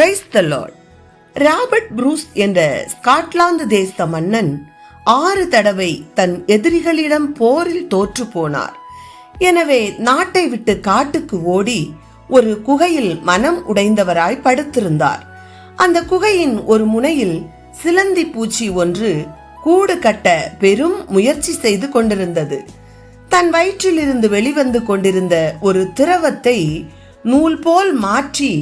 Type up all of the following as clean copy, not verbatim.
Praise the Lord. Robert Bruce என்ற Scotland தேச மன்னன் 6 தடவை தன் எதிரிகளிடம் போரில் தோற்று போனார். எனவே நாட்டை விட்டு காட்டுக்கு ஓடி ஒரு குகையில் மனம் உடைந்தவராய் படுத்திருந்தார். அந்த குகையின் ஒரு முனையில் சிலந்தி பூச்சி ஒன்று கூடு கட்ட பெரும் முயற்சி செய்து கொண்டிருந்தது. தன் வயிற்றிலிருந்து வெளிவந்து கொண்டிருந்த ஒரு திரவத்தை நூல் போல் மாற்றி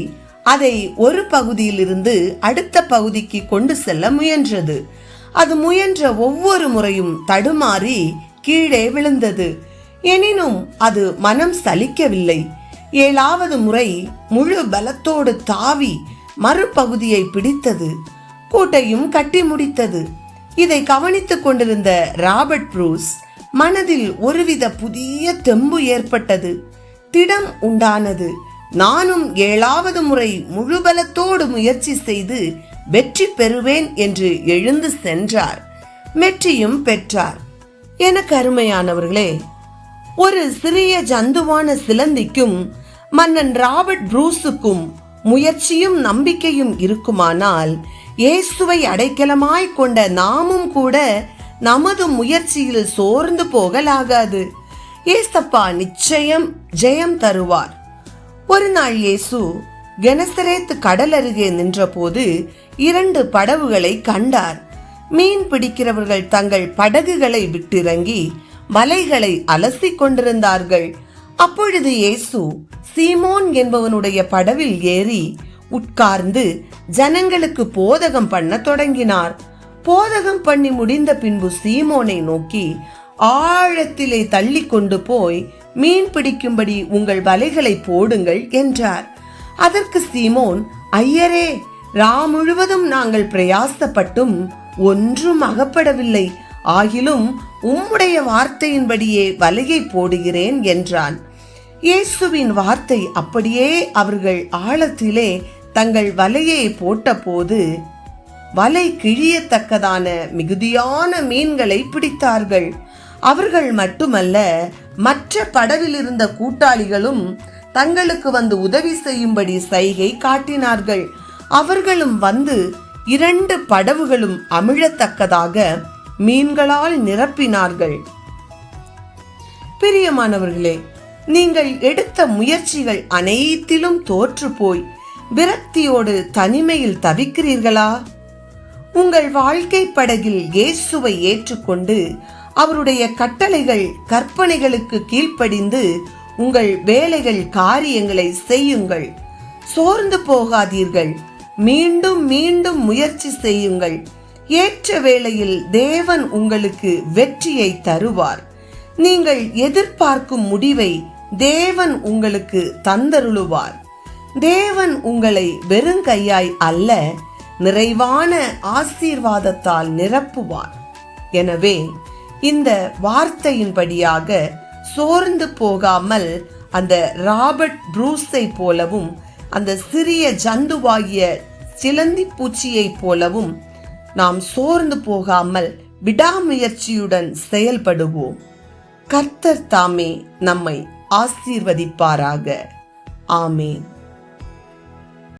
அதை ஒரு பகுதியிலிருந்து அடுத்த பகுதிக்கு கொண்டு செல்ல முயன்றது. அது முயன்ற ஒவ்வொரு முறையும் தடுமாறி கீழே விழுந்தது. எனினும் அது மனம் சலிக்கவில்லை. 7வது முறை முழு பலத்தோடு தாவி மறுபகுதியை பிடித்தது. கூட்டையும் கட்டி முடித்தது. இதை கவனித்துக் கொண்டிருந்த ராபர்ட் ப்ரூஸ் மனதில் ஒருவித புதிய தெம்பு ஏற்பட்டது. திடம் உண்டானது. நானும் 7வது முறை முழு பலத்தோடு முயற்சி செய்து வெற்றி பெறுவேன் என்று எழுந்து சென்றார். வெற்றியும் பெற்றார். எனக்கு அருமையானவர்களே, ஒரு சிறிய ஜந்துவான சிலந்திக்கும் மன்னன் ராபர்ட் ப்ரூஸுக்கும் முயற்சியும் நம்பிக்கையும் இருக்குமானால், இயேசுவை அடைக்கலமாய் கொண்ட நாமும் கூட நமது முயற்சியில் சோர்ந்து போகலாகாது. ஏசப்பா நிச்சயம் ஜெயம் தருவார். ஒரு நாள் இயேசு கெனசரேத் கடல் அருகே நின்றபோது 2 படகுகளை கண்டார். மீன் பிடிக்கிறவர்கள் தங்கள் படகுகளை விட்டிறங்கி வலைகளை அலசி கொண்டிருந்தார்கள். அப்பொழுது இயேசு சீமோன் என்பவனுடைய படவில் ஏறி உட்கார்ந்து ஜனங்களுக்கு போதகம் பண்ண தொடங்கினார். போதகம் பண்ணி முடிந்த பின்பு சீமோனை நோக்கி, ஆழத்திலே தள்ளி கொண்டு போய் மீன் பிடிக்கும்படி உங்கள் வலைகளை போடுங்கள் என்றார். அதற்கு சீமோன், ஐயரே, முழுவதும் நாங்கள் பிரயாசப்பட்டும் ஒன்றும் அகப்படவில்லை. ஆகிலும் உம்முடைய வார்த்தையின்படியே வலையை போடுகிறேன் என்றான். இயேசுவின் வார்த்தை அப்படியே அவர்கள் ஆழத்திலே தங்கள் வலையை போட்டபோது வலை கிழியத்தக்கதான மிகுதியான மீன்களை பிடித்தார்கள். அவர்கள் மட்டுமல்ல, மற்ற படவில் இருந்த கூட்டாளிகளும் தங்களுக்கு வந்து உதவி செய்யும்படி சைகை காட்டினார்கள். அவர்களும் வந்து 2 படவுகளும் அமிழத்தக்கதாக மீன்களால் நிரப்பினார்கள். பிரியமானவர்களே, நீங்கள் எடுத்த முயற்சிகள் அனைத்திலும் தோற்று போய் விரக்தியோடு தனிமையில் தவிக்கிறீர்களா? உங்கள் வாழ்க்கை படகில் இயேசுவை ஏற்றுக்கொண்டு அவருடைய கட்டளைகள் கற்பனைகளுக்கு கீழ்ப்படிந்து உங்கள் வேலைகள் காரியங்களை செய்யுங்கள். சோர்ந்து போகாதீர்கள். மீண்டும் மீண்டும் முயற்சி செய்யுங்கள். ஏற்ற வேளையில் தேவன் உங்களுக்கு வெற்றியை தருவார். நீங்கள் எதிர்பார்க்கும் முடிவை தேவன் உங்களுக்கு தந்தருளுவார். தேவன் உங்களை வெறுங்கையாய் அல்ல, நிறைவான ஆசீர்வாதத்தால் நிரப்புவார். எனவே இந்த வார்த்தையின்படியாக சோர்ந்து போகாமல் அந்த ராபர்ட் ப்ரூஸை போலவும் அந்த சிறிய ஜந்துவாகிய சிலந்தி பூச்சியை போலவும் நாம் சோர்ந்து போகாமல் விடாமுயற்சியுடன் செயல்படுவோம். கர்த்தர் தாமே நம்மை ஆசீர்வதிப்பாராக. ஆமேன்.